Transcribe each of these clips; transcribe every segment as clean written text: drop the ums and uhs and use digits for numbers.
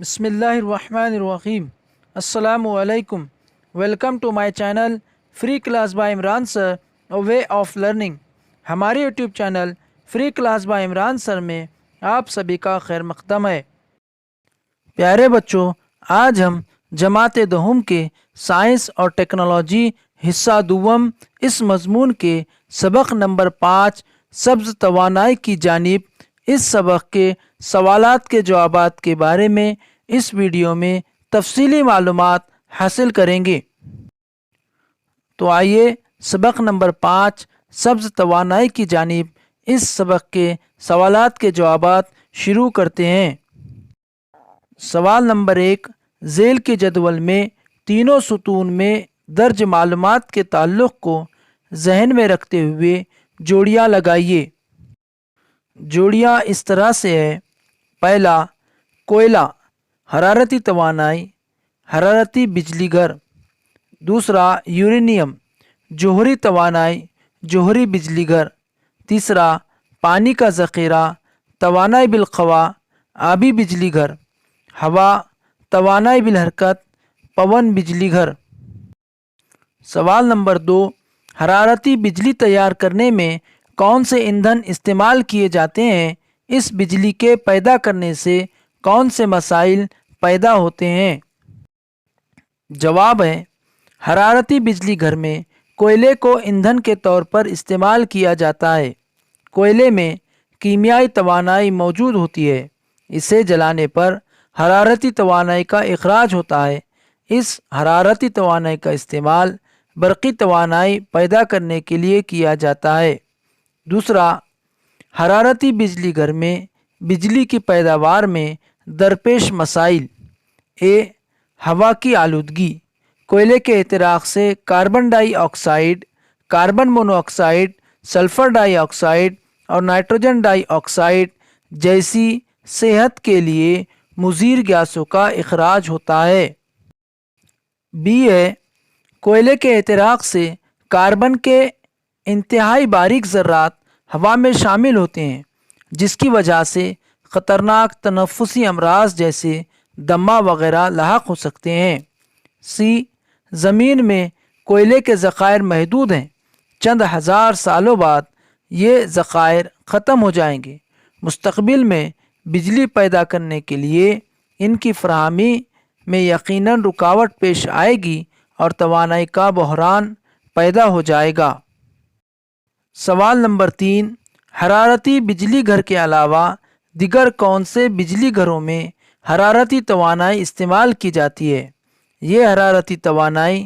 Bismillahirrahmanirrahim. Assalamu alaikum. Welcome to my channel Free Class by Imran Sir, a way of learning. हमारे YouTube channel free class by Imran sir में आप सभी का खैर मकदम है। प्यारे बच्चों, आज हम जमात दहुम के साइंस और टेक्नोलॉजी हिस्सा दुवम इस मजमून के सबक नंबर 5 सब्ज़ तवानाई की जानिब इस सबक के सवालात के जवाबात के बारे में इस वीडियो में तफसीली मालूमात हासिल करेंगे। तो आइए सबक नंबर 5 सब्ज़ तवानाई की जानिब इस सबक के सवालात के जवाबात शुरू करते हैं। सवाल नंबर 1, झेल के जदवल में तीनों सुतून में दर्ज मालूमात के ताल्लुक़ को जहन में रखते हुए जोड़ियाँ लगाइए। जोड़ियाँ इस तरह से है। पहला, कोयला हरारती तवानाई हरारती बिजली घर। दूसरा, यूरेनियम जोहरी तवानाई जोहरी बिजली घर। तीसरा, पानी का ज़ख़ीरा तवानाई बिलखवा आबी बिजली घर। हवा तवानाई बिलहरकत पवन बिजली घर। सवाल नंबर 2, हरारती बिजली तैयार करने में कौन से ईंधन इस्तेमाल किए जाते हैं? इस बिजली के पैदा करने से कौन से मसाइल पैदा होते हैं? जवाब है, हरारती बिजली घर में कोयले को ईंधन के तौर पर इस्तेमाल किया जाता है। कोयले में कीमियाई तवानाई मौजूद होती है। इसे जलाने पर हरारती तवानाई का इखराज होता है। इस हरारती तवानाई का इस्तेमाल बरक़ी तवानाई पैदा करने के लिए किया जाता है। दूसरा, हरारती बिजली घर में बिजली की पैदावार में दरपेश मसाइल। ए, हवा की आलूदगी। कोयले के एहतिराक़ से carbon dioxide, carbon monoxide, sulphur dioxide और नाइट्रोजन डाइऑक्साइड जैसी सेहत के लिए मुज़ीर गैसों का इखराज होता है। बी है, कोयले के एहतिराक़ से कार्बन के इंतहाई बारीक ज़र्रात हवा में शामिल होते हैं, जिसकी वजह से ख़तरनाक तनफ़ुसी अमराज जैसे दमा वगैरह लाहक हो सकते हैं। सी, ज़मीन में कोयले के ज़ख़ायर महदूद हैं। चंद हज़ार सालों बाद ये ज़ख़ायर ख़त्म हो जाएंगे। मुस्तक़बिल में बिजली पैदा करने के लिए इनकी फ़राहमी में यकीनन रुकावट पेश आएगी और तवानाई का बहरान पैदा हो जाएगा। सवाल नंबर 3, हरारती बिजली घर के अलावा दिगर कौन से बिजली घरों में हरारती तवानाई इस्तेमाल की जाती है? ये हरारती तवानाई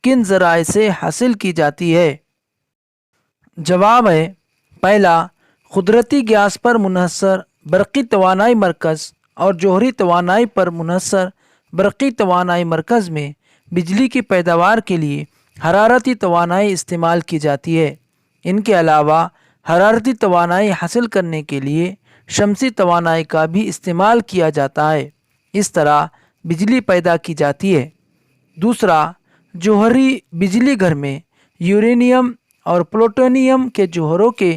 किन ज़राए से हासिल की जाती है? जवाब है, पहला, कुदरती गैस पर मुनहसर बरक़ी तवानाई मरकज़ और जोहरी तवानाई पर मुनहसर बरक़ी तवानाई मरकज़ में बिजली की पैदावार के लिए हरारती तवानाई इस्तेमाल की जाती है। इनके अलावा हरारती तवानाई हासिल करने के लिए शमसी तवानाई का भी इस्तेमाल किया जाता है। इस तरह बिजली पैदा की जाती है। दूसरा, जोहरी बिजली घर में यूरेनियम और प्लूटोनियम के जोहरों के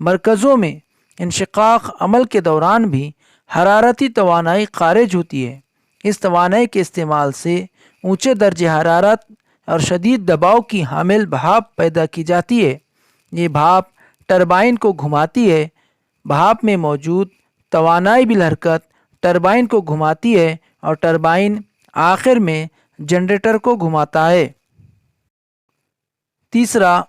मरकज़ों में इंशिक़ाक़ अमल के दौरान भी हरारती तवानाई ख़ारिज होती है। इस तवानाई के इस्तेमाल से ऊँचे दर्जे हरारत और शदीद दबाव की हामिल भाप पैदा की जाती है। ये भाप टरबाइन को घुमाती है। भाप में मौजूद तवानाई बिलहरकत टरबाइन को घुमाती है और टरबाइन आखिर में जनरेटर को घुमाता है। तीसरा,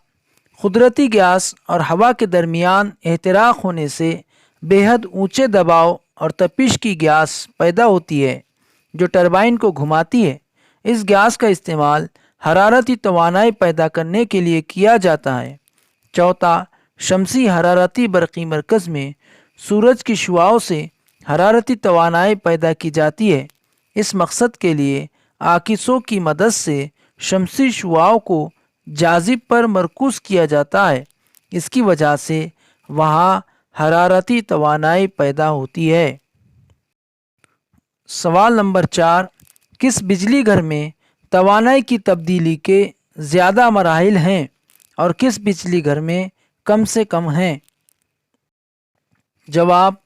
कुदरती गैस और हवा के दरमियान एहतिराक़ होने से बेहद ऊंचे दबाव और तपिश की गैस पैदा होती है जो टरबाइन को घुमाती है। इस गैस का इस्तेमाल हरारती तवानाई पैदा करने के लिए किया जाता है। चौथा, शमसी हरारती बरक़ी मरकज़ में सूरज की शुआओं से हरारती तवानाई पैदा की जाती है। इस मकसद के लिए आकिसों की मदद से शमसी शुआओं को जाजिब पर मरकूज़ किया जाता है। इसकी वजह से वहाँ हरारती तवानाई पैदा होती है। सवाल नंबर 4, किस बिजली घर में तवानाई की तब्दीली के ज़्यादा मराहिल हैं और किस बिजली घर में कम से कम हैं? जवाब,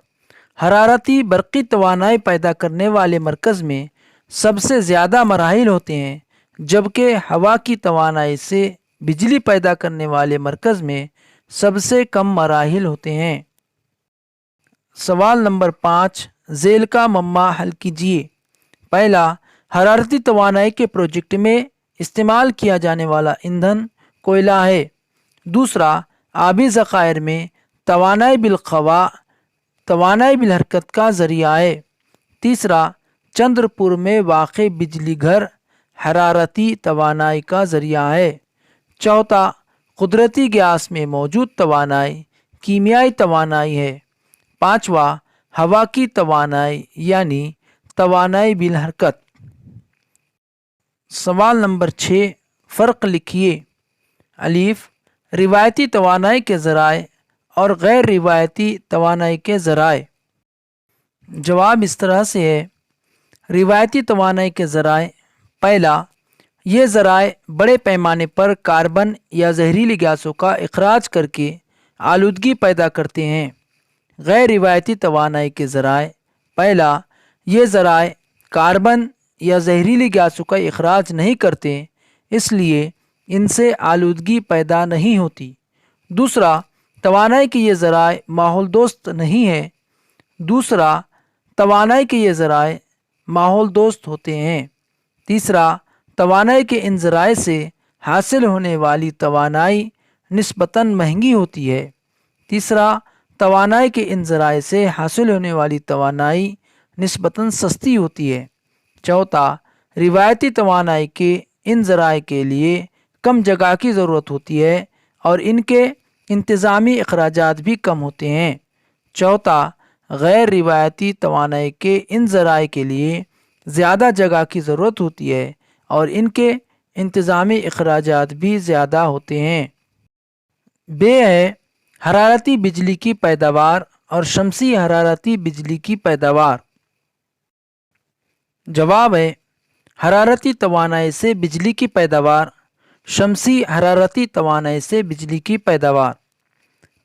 हरारती बरक़ी तवानाई पैदा करने वाले मरकज़ में सबसे ज़्यादा मराहिल होते हैं, जबकि हवा की तवानाई से बिजली पैदा करने वाले मरकज़ में सबसे कम मराहिल होते हैं। सवाल नंबर 5 झेल का मम्मा हल कीजिए। पहला, हरारती तवानाई के प्रोजेक्ट में इस्तेमाल किया जाने वाला ईंधन कोयला है। दूसरा, आबी ज़खायर में तवानाई बिलखवा तवानाई बिलहरकत का ज़रिया है। तीसरा, चंद्रपुर में वाक़ बिजली घर हरारती तवानाई का ज़रिया है। चौथा, कुदरती गैस में मौजूद तवानाई कीमियाई तवानाई है। पाँचवा, हवा की तवानाई यानी तवानाई बिलहरकत। सवाल नंबर 6 फ़र्क लिखिए। अलीफ, रिवायती तवानाई के ज़राए और गैर रिवायती तवानाई के ज़राए। जवाब इस तरह से है। रिवायती तवानाई के ज़राए। पहला, ये ज़राए बड़े पैमाने पर कार्बन या जहरीली गैसों का इखराज करके आलूदगी पैदा करते हैं। गैर रिवायती तवानाई के ज़राए। पहला, ये ज़राए कार्बन या जहरीली गैसों का इखराज नहीं करते, इसलिए इनसे आलूदगी पैदा नहीं होती। दूसरा, तवानाई के ये ज़राए माहौल दोस्त नहीं है। दूसरा, तवानाई के ये ज़राए माहौल दोस्त होते हैं। तीसरा, तवानाई के इन ज़राए से हासिल होने वाली तवानाई निस्बतन महंगी होती है। तीसरा, तवानाई के इन ज़राए से हासिल होने वाली तवानाई निस्बतन सस्ती होती है। चौथा, रिवायती तवानाई के इन ज़राए के लिए कम जगह की ज़रूरत होती है और इनके इंतज़ामी अखराजात भी कम होते हैं। चौथा, गैर रिवायती तवानाई के इन ज़राए के लिए ज़्यादा जगह की ज़रूरत होती है और इनके इंतज़ामी अखराजात भी ज़्यादा होते हैं। बे है हरारती बिजली की पैदावार और शमसी हरारती बिजली की पैदावार। जवाब है, हरारती तवानाई से बिजली की पैदावार, शमसी हरारती तवानाई से बिजली की पैदावार।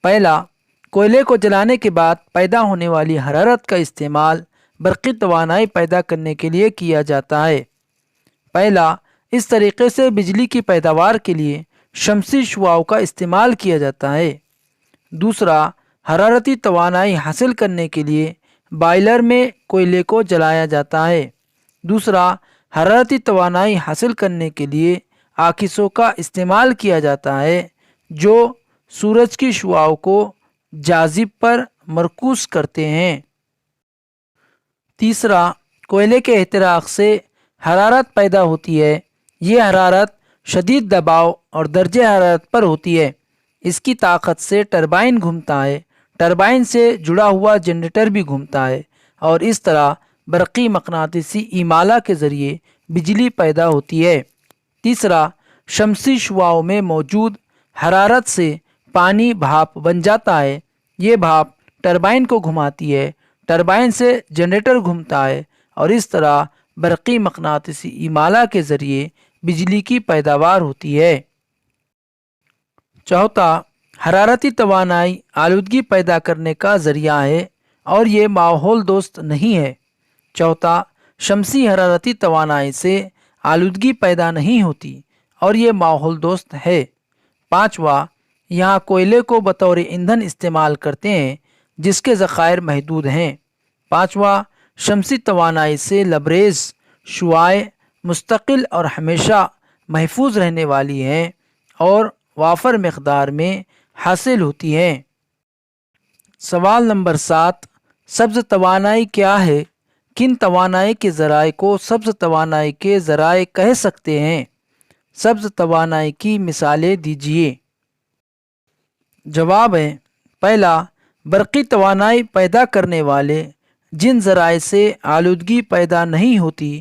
पहला, कोयले को जलाने के बाद पैदा होने वाली हरारत का इस्तेमाल बरक़ी तवानाई पैदा करने के लिए किया जाता है। पहला, इस तरीके से बिजली की पैदावार के लिए शमसी शुआओं का इस्तेमाल किया जाता है। दूसरा, हरारती तवानाई हासिल करने के लिए बॉयलर में कोयले को जलाया जाता है। दूसरा, हरारती तवानाई हासिल करने के लिए आकिसों का इस्तेमाल किया जाता है जो सूरज की शुआओं को जाजिब पर मरकूज़ करते हैं। तीसरा, कोयले के एहतराक़ से हरारत पैदा होती है। ये हरारत शदीद दबाव और दर्जे हरारत पर होती है। इसकी ताकत से टरबाइन घूमता है। टरबाइन से जुड़ा हुआ जनरेटर भी घूमता है और इस तरह बरक़ी मक़नातीसी इमाला के ज़रिए बिजली पैदा होती है। तीसरा, शमसी शुआओं में मौजूद हरारत से पानी भाप बन जाता है। ये भाप टरबाइन को घुमाती है। टरबाइन से जनरेटर घूमता है और इस तरह बरक़ी मक़नातीसी इमाला के ज़रिए बिजली की पैदावार होती है। चौथा, हरारती तवानाई आलूदगी पैदा करने का ज़रिया है और ये माहौल दोस्त नहीं है। चौथा, शमसी हरारती तवानाई से आलूदगी पैदा नहीं होती और ये माहौल दोस्त है। पाँचवा, यहाँ कोयले को बतौर ईंधन इस्तेमाल करते हैं जिसके ज़खायर महदूद हैं। पाँचवा, शमसी तवानाई से लबरेज़ शुआएँ मुस्तकिल और हमेशा महफूज रहने वाली हैं और वाफर मकदार में हासिल होती हैं। सवाल नंबर 7 सब्ज़ तवानाई क्या है? किन तवानाई के ज़राए को सब्ज़ तवानाई के ज़राए कह सकते हैं? सब्ज़ तवानाई की मिसालें दीजिए। जवाब है, पहला, बरक़ी तवानाई पैदा करने वाले जिन ज़राए से आलूदगी पैदा नहीं होती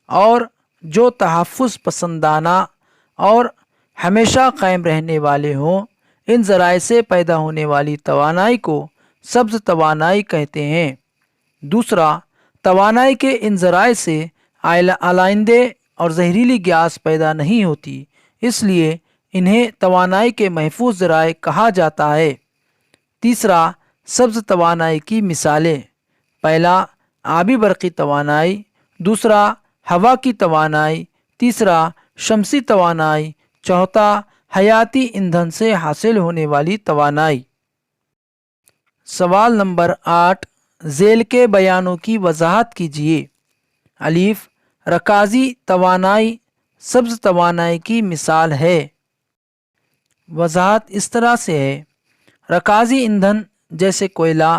और जो तहफ़्फ़ुज़ पसंदाना और हमेशा कायम रहने वाले हों, इन ज़राए से पैदा होने वाली तवानाई को सब्ज़ तवानाई कहते हैं। दूसरा, तवानाई के इन ज़राए से आलाइंदे और जहरीली गैस पैदा नहीं होती, इसलिए इन्हें तवानाई के महफूज ज़राए कहा जाता है। तीसरा, सब्ज़ तवानाई की मिसालें। पहला आबी बरक़ी तवानाई, दूसरा हवा की तवानाई, तीसरा शमसी तवानाई, चौथा हयाती ईंधन से हासिल होने वाली तवानाई। सवाल नंबर 8, झेल के बयानों की वजाहत कीजिए। अलीफ, रकाजी तवानाई सब्ज़ तवानाई की मिसाल है। वजाहत इस तरह से है, रकाजी ईंधन जैसे कोयला,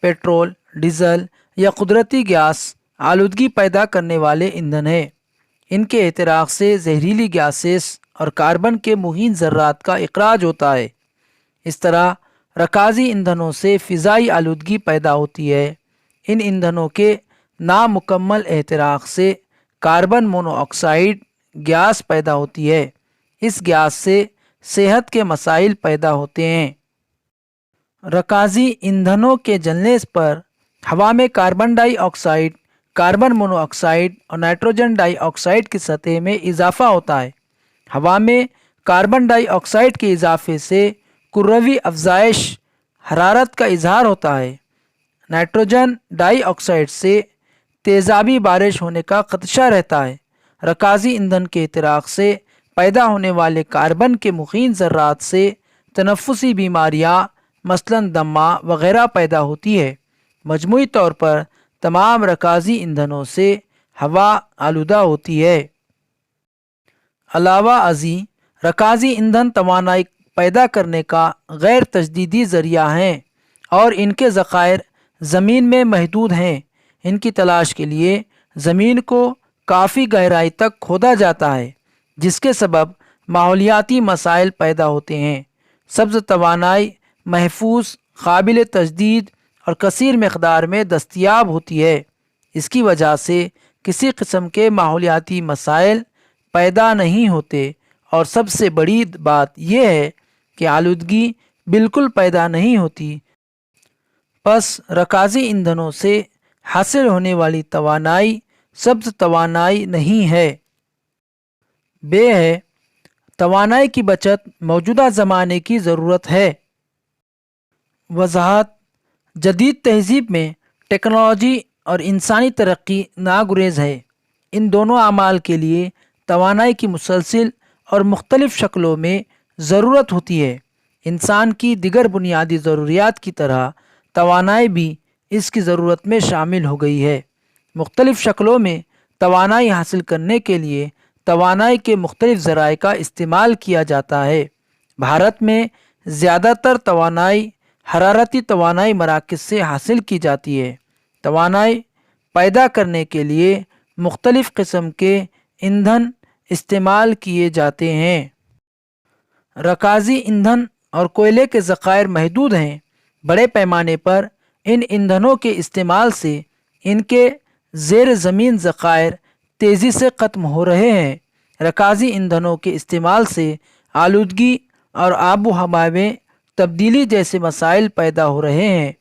पेट्रोल, डीजल या कुदरती गैस आलूदगी पैदा करने वाले ईंधन है। इनके एहतराक से जहरीली गैसेस और कार्बन के मुहीन ज़र्रात का इखराज होता है। इस तरह रकाजी ईंधनों से फ़िज़ाई आलूदगी पैदा होती है। इन ईंधनों के नामुकम्मल एहतराक से कार्बन मोनोऑक्साइड गैस पैदा होती है। इस गैस से सेहत के मसाइल पैदा होते हैं। रकाजी ईंधनों के जलने पर हवा में कार्बन डाइऑक्साइड, कार्बन मोनोऑक्साइड और नाइट्रोजन डाइऑक्साइड की सतह में इजाफा होता है। हवा में कार्बन डाइऑक्साइड के इजाफे से कुर्रवी अफजाइश, हरारत का इजहार होता है। नाइट्रोजन डाइऑक्साइड से तेज़ाबी बारिश होने का खदशा रहता है। रकाजी ईंधन के इतराक़ से पैदा होने वाले कार्बन के मुखीन ज़र्रात से तनफ़ुसी बीमारियाँ मसलन दमा वगैरह पैदा होती है। मजमूई तौर पर तमाम रकाजी ईंधनों से हवा आलूदा होती है। अलावा अज़ी रकाजी ईंधन तवानाई पैदा करने का गैर तजदीदी ज़रिया हैं और इनके ज़खायर ज़मीन में महदूद हैं। इनकी तलाश के लिए ज़मीन को काफ़ी गहराई तक खोदा जाता है, जिसके सबब माहौलियाती मसाइल पैदा होते हैं। सब्ज़ तवानाई महफूज, काबिल तजदीद और कसीर मकदार में दस्तयाब होती है। इसकी वजह से किसी किस्म के माहौलियाती मसाइल पैदा नहीं होते और सबसे बड़ी बात यह है कि आलूदगी बिल्कुल पैदा नहीं होती। बस रकाजी ईंधनों से हासिल होने वाली तवानाई सब्ज़ तवानाई नहीं है। बे है, तवानाई की बचत मौजूदा ज़माने की ज़रूरत है। वजाहत, जदीद तहज़ीब में टेक्नोलॉजी और इंसानी तरक्की नागुरेज़ है। इन दोनों अमाल के लिए तवानाई की मुसलसिल और मुख्तलिफ़ शक्लों में ज़रूरत होती है। इंसान की दिगर बुनियादी ज़रूरियात की तरह तवानाई भी इसकी ज़रूरत में शामिल हो गई है। मुख्तलिफ़ शक्लों में तवानाई हासिल करने के लिए तवानाई के मुख्तलिफ़ ज़राए का इस्तेमाल किया जाता है। भारत में ज़्यादातर तवानाई हरारती तवानाई मराकज़ से हासिल की जाती है। तवानाई पैदा करने के लिए मुख्तलिफ़ किस्म के ईंधन इस्तेमाल किए जाते हैं। रकाजी ईंधन और कोयले के ज़खायर महदूद हैं। बड़े पैमाने पर इन ईंधनों के इस्तेमाल से इनके ज़ेर ज़मीन ज़खायर तेज़ी से ख़त्म हो रहे हैं। रकाजी ईंधनों के इस्तेमाल से आलूदगी और आबो हवा में तब्दीली जैसे मसाइल पैदा हो रहे हैं।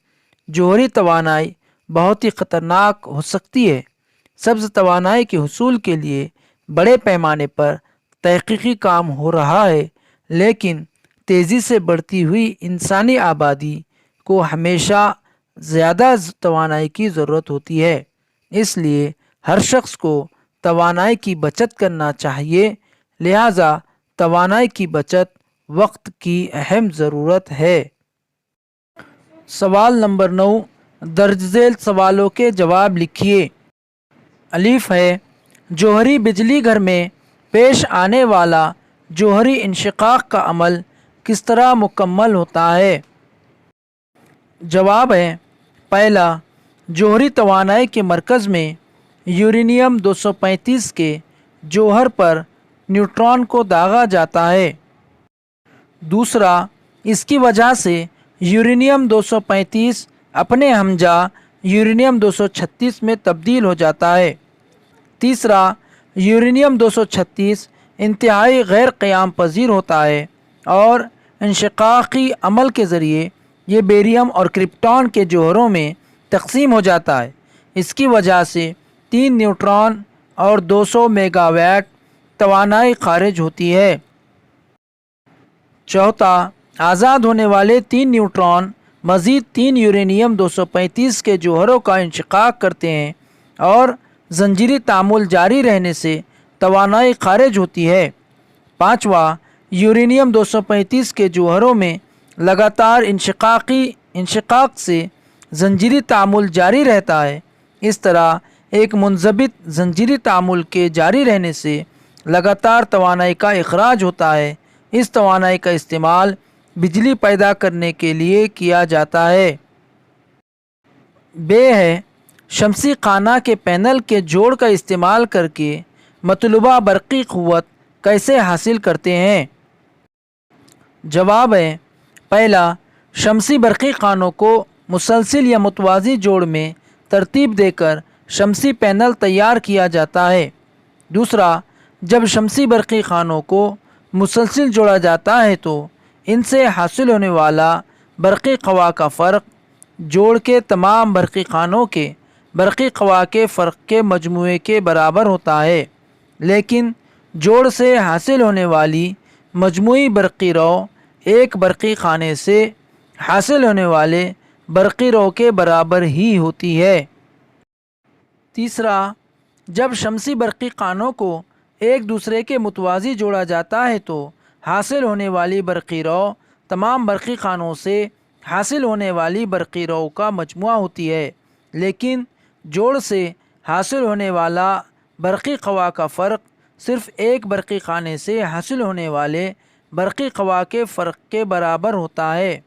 जोहरी तवानाई बहुत ही ख़तरनाक हो सकती है। सब्ज़ तवानाई के हुसूल के लिए बड़े पैमाने पर तहक़ीक़ी काम हो रहा है, लेकिन तेज़ी से बढ़ती हुई इंसानी आबादी को हमेशा ज़्यादा तवानाई की ज़रूरत होती है। इसलिए हर शख्स को तवानाई की बचत करना चाहिए। लिहाजा तवानाई की बचत वक्त की अहम ज़रूरत है। सवाल नंबर 9, दर्ज झेल सवालों के जवाब लिखिए। अलीफ है, जोहरी बिजली घर में पेश आने वाला जोहरी इंशिकाक का अमल किस तरह मुकम्मल होता है? जवाब है, पहला, जोहरी तवानाई के मरकज़ में यूरेनियम 235 के जोहर पर न्यूट्रॉन को दागा जाता है। दूसरा, इसकी वजह से यूरेनियम 235 अपने हमजा यूरेनियम 236 में तब्दील हो जाता है। तीसरा, यूरेनियम 236 इंतहाई गैर क़याम पज़ीर होता है और इंशिकाक़ी अमल के ज़रिए ये बेरियम और क्रिप्टॉन के जोहरों में तक़सीम हो जाता है। इसकी वजह से 3 न्यूट्रॉन और 200 मेगावाट तवानाई खारिज होती है। चौथा, आज़ाद होने वाले 3 न्यूट्रॉन مزید 3 یورینیم 235 کے جوہروں کا انشقاق کرتے ہیں اور زنجیری تعامل جاری رہنے سے توانائی خارج ہوتی ہے۔ پانچواں، یورینیم 235 کے جوہروں میں لگاتار انشقاق سے زنجیری تعامل جاری رہتا ہے۔ اس طرح ایک منضبط زنجیری تعامل کے جاری رہنے سے لگاتار توانائی کا اخراج ہوتا ہے۔ اس توانائی کا استعمال بجلی پیدا کرنے کے لیے کیا جاتا ہے۔ بے ہے، شمسی خانہ کے پینل کے جوڑ کا استعمال کر کے مطلوبہ برقی قوت کیسے حاصل کرتے ہیں؟ جواب ہے، پہلا، شمسی برقی خانوں کو مسلسل یا متوازی جوڑ میں ترتیب دے کر شمسی پینل تیار کیا جاتا ہے۔ دوسرا، جب شمسی برقی خانوں کو مسلسل جوڑا جاتا ہے تو ان سے حاصل ہونے والا برقی خواہ کا فرق جوڑ کے تمام برقی خانوں کے برقی خواہ کے فرق کے مجموعے کے برابر ہوتا ہے، لیکن جوڑ سے حاصل ہونے والی مجموعی برقی رو ایک برقی خانے سے حاصل ہونے والے برقی رو کے برابر ہی ہوتی ہے۔ تیسرا، جب شمسی برقی خانوں کو ایک دوسرے کے متوازی جوڑا جاتا ہے تو حاصل ہونے والی برقی رو تمام برقی خانوں سے حاصل ہونے والی برقی رو کا مجموعہ ہوتی ہے، لیکن جوڑ سے حاصل ہونے والا برقی خواہ کا فرق صرف ایک برقی خانے سے حاصل ہونے والے برقی خواہ کے فرق کے برابر ہوتا ہے۔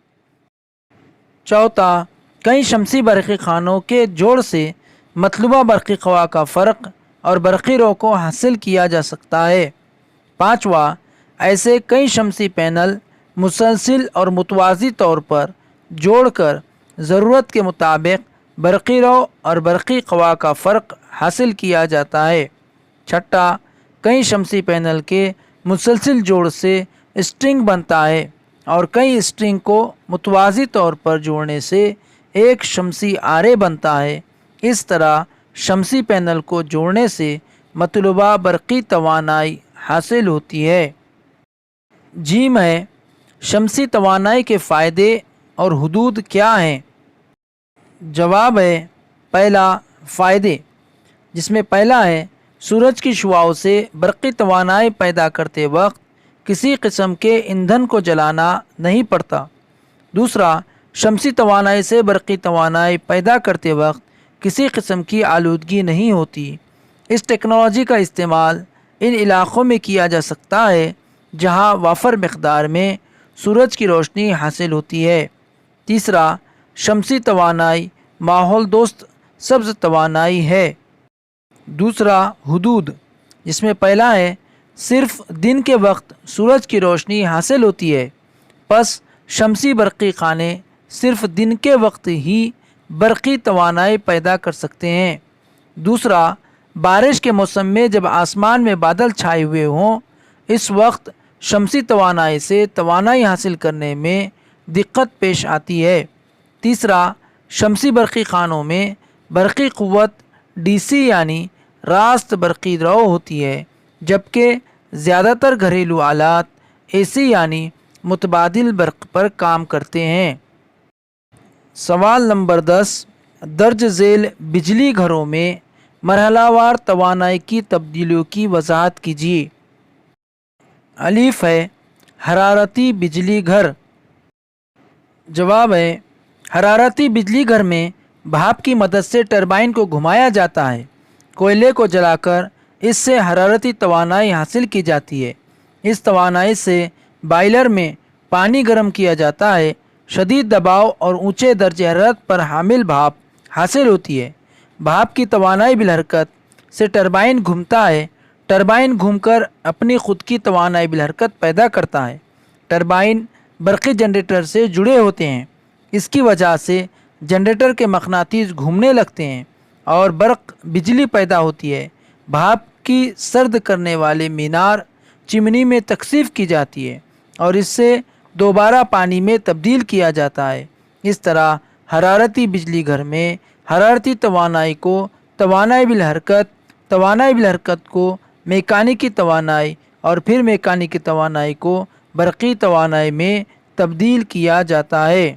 چوتھا، کئی شمسی برقی خانوں کے جوڑ سے مطلوبہ برقی خواہ کا فرق اور برقی رو کو حاصل کیا جا سکتا ہے۔ پانچواں، ایسے کئی شمسی پینل مسلسل اور متوازی طور پر جوڑ کر ضرورت کے مطابق برقی رو اور برقی خواہ کا فرق حاصل کیا جاتا ہے۔ چھٹا، کئی شمسی پینل کے مسلسل جوڑ سے اسٹرنگ بنتا ہے اور کئی اسٹرنگ کو متوازی طور پر جوڑنے سے ایک شمسی آرے بنتا ہے۔ اس طرح شمسی پینل کو جوڑنے سے مطلوبہ برقی توانائی حاصل ہوتی ہے۔ جیم ہے، شمسی توانائی کے فائدے اور حدود کیا ہیں؟ جواب ہے، پہلا، فائدے، جس میں پہلا ہے سورج کی شعاؤں سے برقی توانائی پیدا کرتے وقت کسی قسم کے ایندھن کو جلانا نہیں پڑتا۔ دوسرا، شمسی توانائی سے برقی توانائی پیدا کرتے وقت کسی قسم کی آلودگی نہیں ہوتی۔ اس ٹیکنالوجی کا استعمال ان علاقوں میں کیا جا سکتا ہے جہاں وافر مقدار میں سورج کی روشنی حاصل ہوتی ہے۔ تیسرا، شمسی توانائی ماحول دوست سبز توانائی ہے۔ دوسرا، حدود، جس میں پہلا ہے صرف دن کے وقت سورج کی روشنی حاصل ہوتی ہے، پس شمسی برقی خانے صرف دن کے وقت ہی برقی توانائی پیدا کر سکتے ہیں۔ دوسرا، بارش کے موسم میں جب آسمان میں بادل چھائے ہوئے ہوں، اس وقت شمسی توانائی سے توانائی حاصل کرنے میں دقت پیش آتی ہے۔ تیسرا، شمسی برقی خانوں میں برقی قوت ڈی سی یعنی راست برقی رو ہوتی ہے، جبکہ زیادہ تر گھریلو آلات اے سی یعنی متبادل برق پر کام کرتے ہیں۔ سوال نمبر 10، درج ذیل بجلی گھروں میں مرحلہ وار توانائی کی تبدیلیوں کی وضاحت کیجیے۔ الف ہے، حرارتی بجلی گھر۔ جواب ہے، حرارتی بجلی گھر میں بھاپ کی مدد سے ٹربائن کو گھمایا جاتا ہے۔ کوئلے کو جلا کر اس سے حرارتی توانائی حاصل کی جاتی ہے۔ اس توانائی سے بائلر میں پانی گرم کیا جاتا ہے۔ شدید دباؤ اور اونچے درجہ حرارت پر حامل بھاپ حاصل ہوتی ہے۔ بھاپ کی توانائی بالحرکت سے ٹربائن گھومتا ہے۔ ٹربائن گھوم کر اپنی خود کی توانائی بالحرکت پیدا کرتا ہے۔ ٹربائن برقی جنریٹر سے جڑے ہوتے ہیں۔ اس کی وجہ سے جنریٹر کے مقناطیس گھومنے لگتے ہیں اور برق بجلی پیدا ہوتی ہے۔ بھاپ کی سرد کرنے والے مینار چمنی میں تکثیف کی جاتی ہے اور اس سے دوبارہ پانی میں تبدیل کیا جاتا ہے۔ اس طرح حرارتی بجلی گھر میں حرارتی توانائی کو توانائی بالحرکت کو میکانیکی توانائی اور پھر میکانیکی توانائی کو برقی توانائی میں تبدیل کیا جاتا ہے۔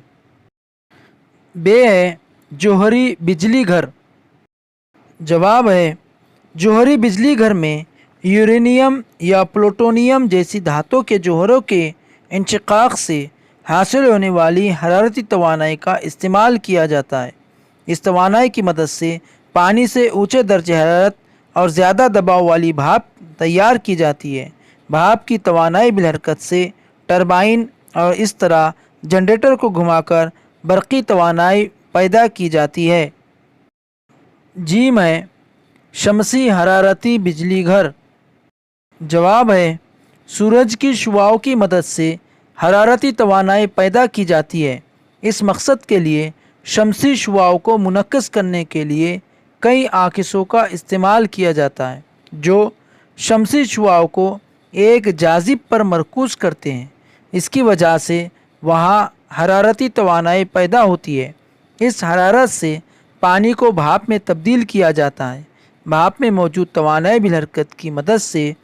बे है जौहरी बिजली घर। जवाब है जौहरी बिजली घर में यूरेनियम या प्लूटोनियम जैसी धातु के जौहरों के इंशिकाक से हासिल होने वाली हरारती तवानाई का इस्तेमाल किया जाता है। इस तवानाई की मदद से पानी से ऊंचे दर्जे हरारत और ज़्यादा दबाव वाली भाप तैयार की जाती है। भाप की तवानाई बिलहरकत से टरबाइन और इस तरह जनरेटर को घुमाकर बरक़ी तवानाई पैदा की जाती है। जी में शमसी हरारती बिजली घर। जवाब है सूरज की शुआओं की मदद से हरारती तवानाई पैदा की जाती है। इस मकसद के लिए शमसी शुआओं को मुनक्कस करने के लिए कई आकिसों का इस्तेमाल किया जाता है जो शमसी शुआओं को एक जाजिब पर मरकूज़ करते हैं। इसकी वजह से वहाँ हरारती तवानाई पैदा होती है। इस हरारत से पानी को भाप में तब्दील किया जाता है। भाप में मौजूद तवानाई बिलहरकत की मदद से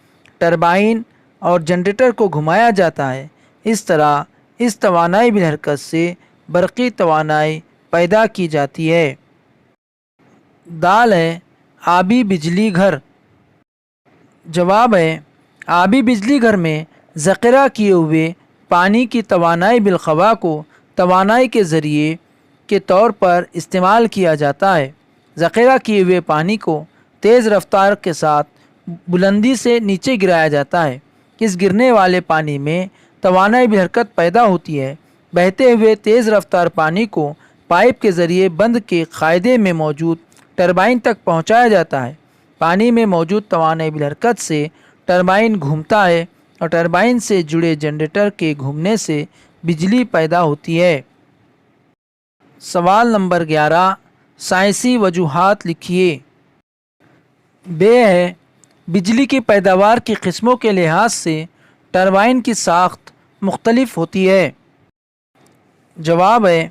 टरबाइन और जनरेटर को घुमाया जाता है। इस तरह इस तवानाई बिलहरकत से बरक़ी तवानाई पैदा की जाती है। दाल है आबी बिजली घर। जवाब है आबी बिजली घर में ज़ख़ीरा किए हुए पानी की तवानाई बिलखवा को तवानाई के ज़रिए के तौर पर इस्तेमाल किया जाता है। ज़ख़ीरा किए हुए पानी को तेज़ रफ्तार के साथ बुलंदी से नीचे गिराया जाता है। इस गिरने वाले पानी में तवानाई बिलहरकत पैदा होती है। बहते हुए तेज़ रफ्तार पानी को पाइप के ज़रिए बंद के कायदे में मौजूद टरबाइन तक पहुंचाया जाता है। पानी में मौजूद तवानाई बिलहरकत से टरबाइन घूमता है और टरबाइन से जुड़े जनरेटर के घूमने से बिजली पैदा होती है। सवाल नंबर 11 साइंसी वजूहात लिखिए। बे है बिजली की पैदावार की किस्मों के लिहाज से टरबाइन की साख्त मुख्तलिफ होती है। जवाब है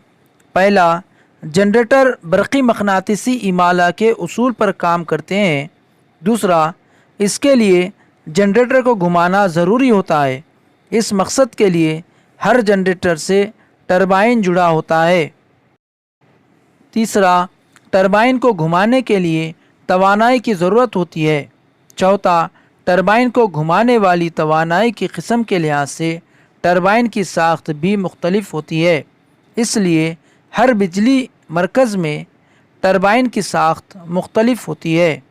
पहला जनरेटर बरक़ी मक़नातीसी इमाला के उसूल पर काम करते हैं। दूसरा इसके लिए जनरेटर को घुमाना ज़रूरी होता है। इस मकसद के लिए हर जनरेटर से टरबाइन जुड़ा होता है। तीसरा टरबाइन को घुमाने के लिए तवानाई की ज़रूरत होती है। चौथा टरबाइन को घुमाने वाली तवानाई की किस्म के लिहाज से टरबाइन की साख्त भी मुख्तलिफ होती है। इसलिए हर बिजली मरकज़ में टरबाइन की साख्त मुख्तलिफ होती है।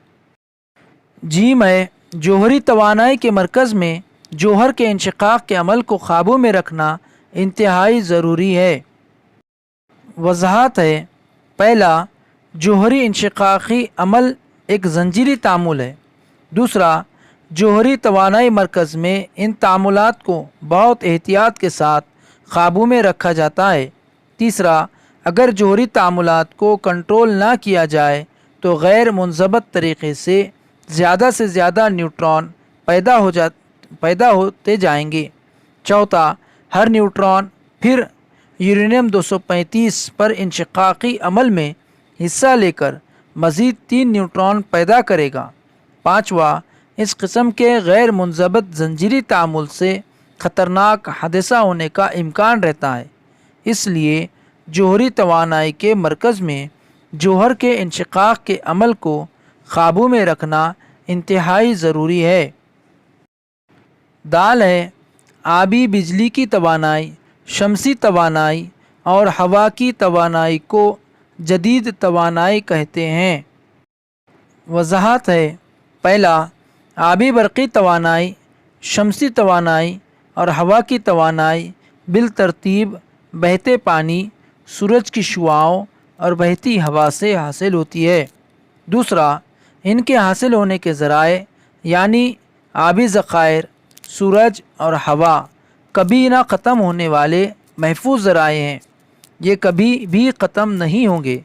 जी में जौहरी तवानाई के मरकज़ में जौहर के इंशिकाक के अमल को काबू में रखना इंतहाई ज़रूरी है। वज़ाहत है पहला जौहरी इंशिकाकी अमल एक ज़ंजीरी तामुल है। दूसरा जौहरी तवानाई मरकज़ में इन तामुलात को बहुत एहतियात के साथ काबू में रखा जाता है। तीसरा अगर जौहरी तामुलात को कंट्रोल ना किया जाए तो गैर मुनज़बत तरीक़े से ज़्यादा न्यूट्रॉन पैदा होते जाएंगे। चौथा हर न्यूट्रॉन फिर यूरेनियम 235 पर इंशिकाकी अमल में हिस्सा लेकर मज़ीद 3 न्यूट्रॉन पैदा करेगा। पाँचवा इस किस्म के गैर मुनज़बत ज़ंजीरी तामुल से ख़तरनाक हादसा होने का इम्कान रहता है। इसलिए जौहरी तवानाई के मरकज़ में जौहर के इंशिकाक के अमल को काबू में रखना इंतहाई ज़रूरी है। दाल है आबी बिजली की तवानाई, शमसी तवानाई और हवा की तवानाई को जदीद तवानाई कहते हैं। वज़ाहत है पहला आबी बरक़ी तवानाई, शमसी तवानाई और हवा की तवानाई बिल तरतीब बहते पानी, सूरज की शुआओं और बहती हवा से हासिल होती है। दूसरा इनके हासिल होने के ज़राए यानी आबी ज़ख़ायर, सूरज और हवा कभी ना ख़त्म होने वाले महफूज ज़राए हैं। ये कभी भी ख़त्म नहीं होंगे।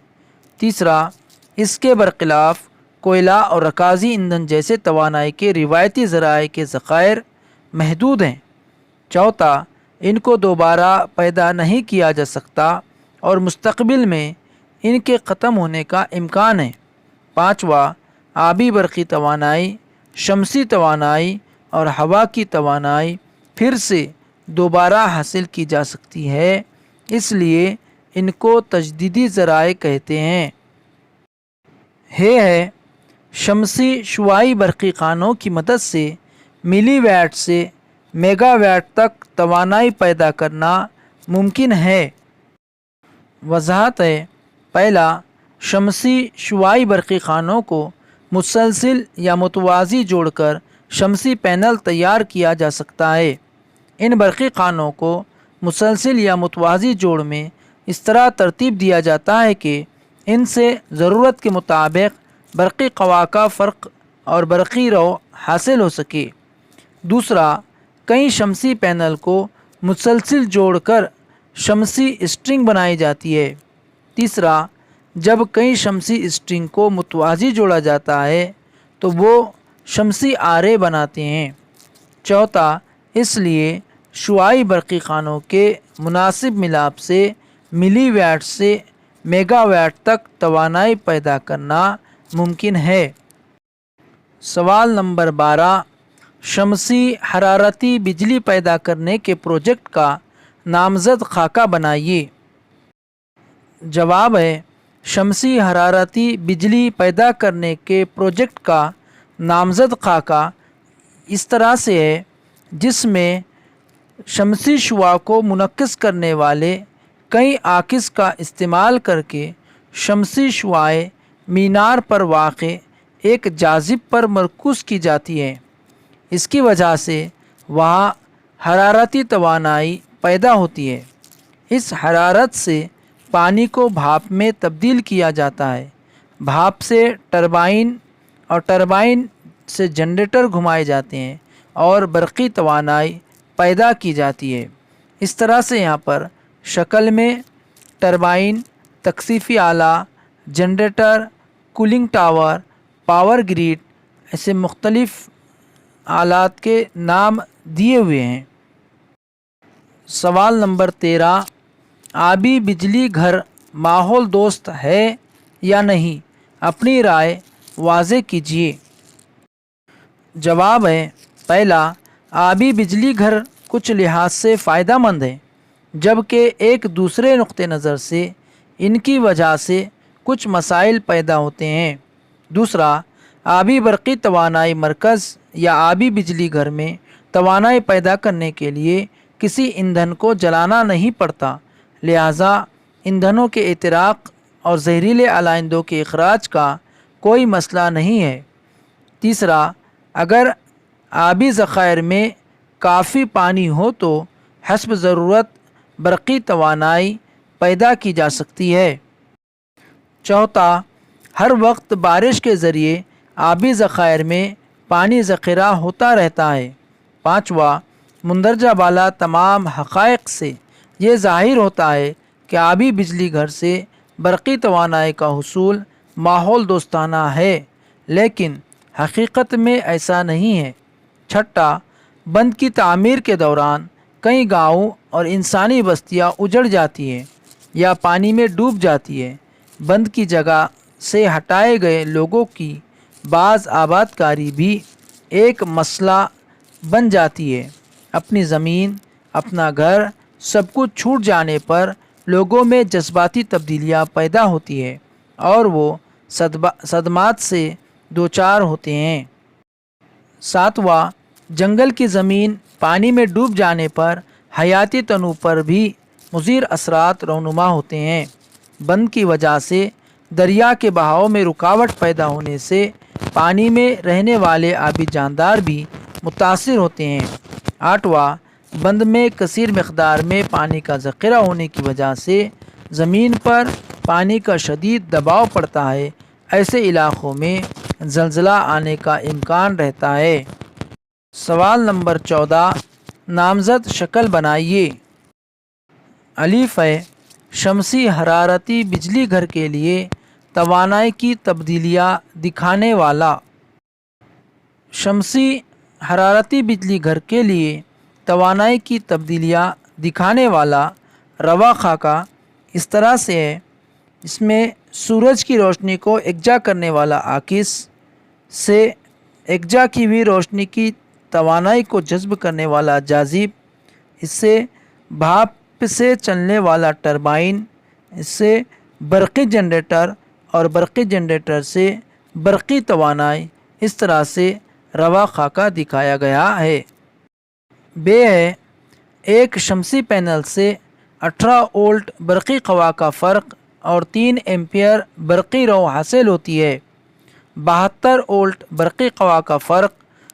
तीसरा इसके बरखिलाफ़ कोयला और रकाज़ी ईंधन जैसे तवानाई के रिवायती ज़राए के ज़ख़ायर महदूद हैं। चौथा इनको दोबारा पैदा नहीं किया जा सकता और मुस्तक़बिल में इनके ख़त्म होने का इम्कान है। पाँचवा आबी बरक़ी तवानाई, शमसी तवानाई और हवा की तवानाई फिर से दोबारा हासिल की जा सकती है। इसलिए ان کو تجدیدی ذرائع کہتے ہیں۔ ہے شمسی شعاعی برقی خانوں کی مدد سے ملی واٹ سے میگا واٹ تک توانائی پیدا کرنا ممکن ہے۔ وضاحت ہے۔ پہلا، شمسی شعاعی برقی خانوں کو مسلسل یا متوازی جوڑ کر شمسی پینل تیار کیا جا سکتا ہے۔ ان برقی خانوں کو مسلسل یا متوازی جوڑ میں اس طرح ترتیب دیا جاتا ہے کہ ان سے ضرورت کے مطابق برقی خواہ کا فرق اور برقی رو حاصل ہو سکے۔ دوسرا، کئی شمسی پینل کو مسلسل جوڑ کر شمسی اسٹرنگ بنائی جاتی ہے۔ تیسرا، جب کئی شمسی اسٹرنگ کو متوازی جوڑا جاتا ہے تو وہ شمسی آرے بناتے ہیں۔ چوتھا، اس لیے شعاعی برقی خانوں کے مناسب ملاپ سے ملی واٹ سے میگا واٹ تک توانائی پیدا کرنا ممکن ہے۔ سوال نمبر 12، شمسی حرارتی بجلی پیدا کرنے کے پروجیکٹ کا نامزد خاکہ بنائیے۔ جواب ہے، شمسی حرارتی بجلی پیدا کرنے کے پروجیکٹ کا نامزد خاکہ اس طرح سے ہے جس میں شمسی شعاع کو منعکس کرنے والے کئی عاکس کا استعمال کر کے شمسی شعاعیں مینار پر واقع ایک جاذب پر مرکوز کی جاتی ہیں۔ اس کی وجہ سے وہاں حرارتی توانائی پیدا ہوتی ہے۔ اس حرارت سے پانی کو بھاپ میں تبدیل کیا جاتا ہے۔ بھاپ سے ٹربائن اور ٹربائن سے جنریٹر گھمائے جاتے ہیں اور برقی توانائی پیدا کی جاتی ہے۔ اس طرح سے یہاں پر شکل میں ٹربائن، تکثیفی آلہ، generator, cooling tower, power grid ایسے مختلف آلات کے نام دیے ہوئے ہیں۔ سوال نمبر 13، آبی بجلی گھر ماحول دوست ہے یا نہیں؟ اپنی رائے واضح کیجیے۔ جواب ہے، پہلا، آبی بجلی گھر کچھ لحاظ سے فائدہ مند ہے جبکہ ایک دوسرے نقطہ نظر سے ان کی وجہ سے کچھ مسائل پیدا ہوتے ہیں۔ دوسرا، آبی برقی توانائی مرکز یا آبی بجلی گھر میں توانائی پیدا کرنے کے لیے کسی ایندھن کو جلانا نہیں پڑتا، لہذا ایندھنوں کے احتراق اور زہریلے علائندوں کے اخراج کا کوئی مسئلہ نہیں ہے۔ تیسرا، اگر آبی ذخائر میں کافی پانی ہو تو حسب ضرورت برقی توانائی پیدا کی جا سکتی ہے۔ چوتھا، ہر وقت بارش کے ذریعے آبی ذخائر میں پانی ذخیرہ ہوتا رہتا ہے۔ پانچواں، مندرجہ بالا تمام حقائق سے یہ ظاہر ہوتا ہے کہ آبی بجلی گھر سے برقی توانائی کا حصول ماحول دوستانہ ہے، لیکن حقیقت میں ایسا نہیں ہے۔ چھٹا، بند کی تعمیر کے دوران کئی گاؤں اور انسانی بستیاں اجڑ جاتی ہیں یا پانی میں ڈوب جاتی ہیں۔ بند کی جگہ سے ہٹائے گئے لوگوں کی بعض آباد کاری بھی ایک مسئلہ بن جاتی ہے۔ اپنی زمین، اپنا گھر، سب کچھ چھوٹ جانے پر لوگوں میں جذباتی تبدیلیاں پیدا ہوتی ہے اور وہ صدمات سے دوچار ہوتے ہیں۔ ساتواں، جنگل کی زمین پانی میں ڈوب جانے پر حیاتی تنوع پر بھی مضر اثرات رونما ہوتے ہیں۔ بند کی وجہ سے دریا کے بہاؤ میں رکاوٹ پیدا ہونے سے پانی میں رہنے والے آبی جاندار بھی متاثر ہوتے ہیں۔ آٹھواں، بند میں کثیر مقدار میں پانی کا ذخیرہ ہونے کی وجہ سے زمین پر پانی کا شدید دباؤ پڑتا ہے۔ ایسے علاقوں میں زلزلہ آنے کا امکان رہتا ہے۔ سوال نمبر 14، نامزد شکل بنائیے۔ الف ہے، شمسی حرارتی بجلی گھر کے لیے توانائی کی تبدیلیاں دکھانے والا۔ شمسی حرارتی بجلی گھر کے لیے توانائی کی تبدیلیاں دکھانے والا رواں خاکہ اس طرح سے ہے۔ اس میں سورج کی روشنی کو یکجا کرنے والا عاکس سے یکجا کی ہوئی روشنی کی توانائی کو جذب کرنے والا جاذب، اس سے بھاپ سے چلنے والا ٹربائن، اس سے برقی جنریٹر اور برقی جنریٹر سے برقی توانائی اس طرح سے روا خاکہ دکھایا گیا ہے۔ بے ہے ایک شمسی پینل سے 18 وولٹ برقی خواہ کا فرق اور 3 ایمپیئر برقی رو حاصل ہوتی ہے۔ 72 وولٹ برقی خواہ کا فرق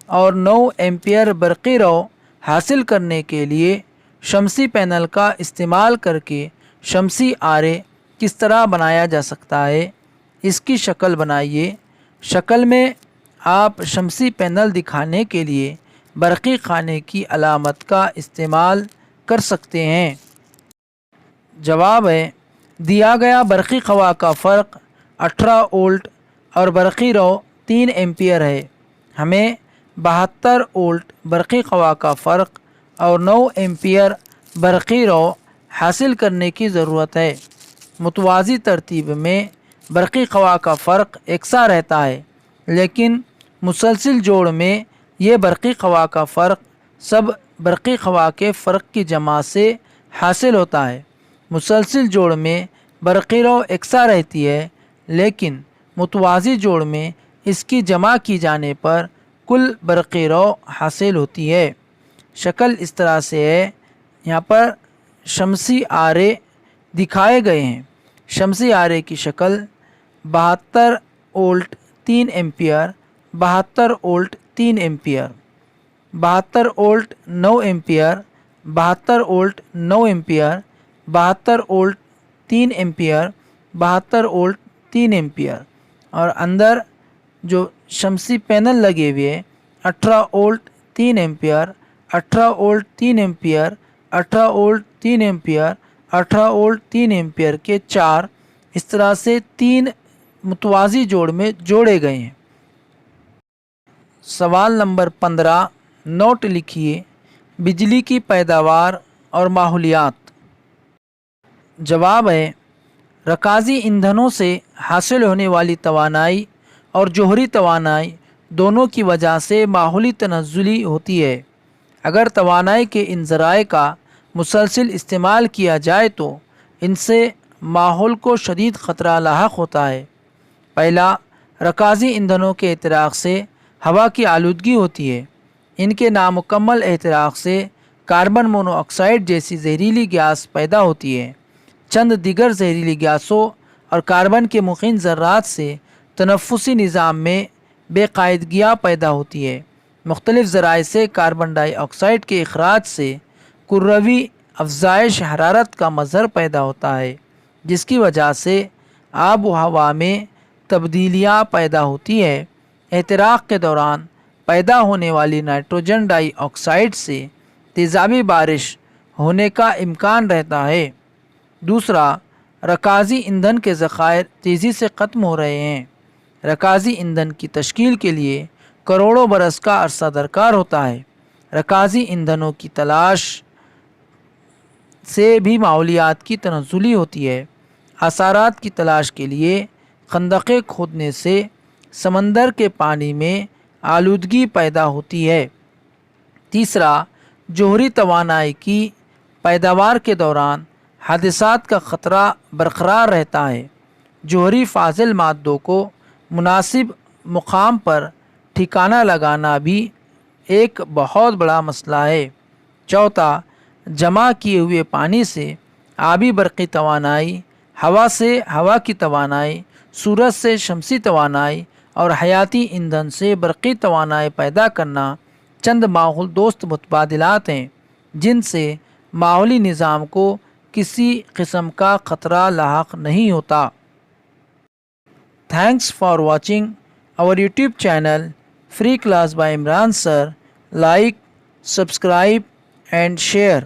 اور 9 ایمپیئر برقی رو حاصل کرنے کے لیے شمسی پینل کا استعمال کر کے شمسی آرے کس طرح بنایا جا سکتا ہے، اس کی شکل بنائیے۔ شکل میں آپ شمسی پینل دکھانے کے لیے برقی خانے کی علامت کا استعمال کر سکتے ہیں۔ جواب ہے دیا گیا برقی خواہ کا فرق 18 وولٹ اور برقی رو 3 ایمپیئر ہے۔ ہمیں 72 وولٹ برقی خواہ کا فرق اور 9 ایمپیئر برقی رو حاصل کرنے کی ضرورت ہے۔ متوازی ترتیب میں برقی خواہ کا فرق یکساں رہتا ہے، لیکن مسلسل جوڑ میں یہ برقی خواہ کا فرق سب برقی خواہ کے فرق کی جمع سے حاصل ہوتا ہے۔ مسلسل جوڑ میں برقی رو یکساں رہتی ہے، لیکن متوازی جوڑ میں اس کی جمع کی جانے پر کل برقی رو حاصل ہوتی ہے۔ شکل اس طرح سے ہے، یہاں پر شمسی آرے دکھائے گئے ہیں۔ شمسی آرے کی شکل 72 volt 3 ampere, 72 volt 3 ampere, 72 volt 9 ampere, 72 volt 9 ampere, 72 volt 3 ampere, 72 volt 3 ampere, اور اندر جو شمسی پینل لگے ہوئے 18 volt 3 ampere, 18 volt 3 ampere, 18 volt 3 ampere, 18 volt 3 ampere کے 4 اس طرح سے 3 متوازی جوڑ میں جوڑے گئے ہیں۔ سوال نمبر 15 نوٹ لکھیے، بجلی کی پیداوار اور ماحولیات۔ جواب ہے رکازی ایندھنوں سے حاصل ہونے والی توانائی اور جوہری توانائی دونوں کی وجہ سے ماحولی تنزلی ہوتی ہے۔ اگر توانائی کے ان ذرائع کا مسلسل استعمال کیا جائے تو ان سے ماحول کو شدید خطرہ لاحق ہوتا ہے۔ پہلا، رکازی ایندھنوں کے احتراق سے ہوا کی آلودگی ہوتی ہے۔ ان کے نامکمل احتراق سے کاربن مونو آکسائڈ جیسی زہریلی گیس پیدا ہوتی ہے۔ چند دیگر زہریلی گیسوں اور کاربن کے مخین ذرات سے تنفسی نظام میں بے قاعدگیاں پیدا ہوتی ہے۔ مختلف ذرائع سے کاربن ڈائی آکسائڈ کے اخراج سے کروی افزائش حرارت کا مظہر پیدا ہوتا ہے، جس کی وجہ سے آب و ہوا میں تبدیلیاں پیدا ہوتی ہے۔ احتراق کے دوران پیدا ہونے والی نائٹروجن ڈائی آکسائڈ سے تیزابی بارش ہونے کا امکان رہتا ہے۔ دوسرا، رکازی ایندھن کے ذخائر تیزی سے ختم ہو رہے ہیں۔ رکازی ایندھن کی تشکیل کے لیے کروڑوں برس کا عرصہ درکار ہوتا ہے۔ رکازی ایندھنوں کی تلاش سے بھی ماحولیات کی تنزلی ہوتی ہے۔ آثارات کی تلاش کے لیے خندقیں کھودنے سے سمندر کے پانی میں آلودگی پیدا ہوتی ہے۔ تیسرا، جوہری توانائی کی پیداوار کے دوران حادثات کا خطرہ برقرار رہتا ہے۔ جوہری فاضل مادوں کو مناسب مقام پر ٹھکانہ لگانا بھی ایک بہت بڑا مسئلہ ہے۔ چوتھا، جمع کیے ہوئے پانی سے آبی برقی توانائی، ہوا سے ہوا کی توانائی، سورج سے شمسی توانائی اور حیاتی ایندھن سے برقی توانائی پیدا کرنا چند ماحول دوست متبادلات ہیں جن سے ماحولی نظام کو کسی قسم کا خطرہ لاحق نہیں ہوتا۔ Thanks for watching our YouTube channel Free Class by Imran Sir. Like, subscribe and share.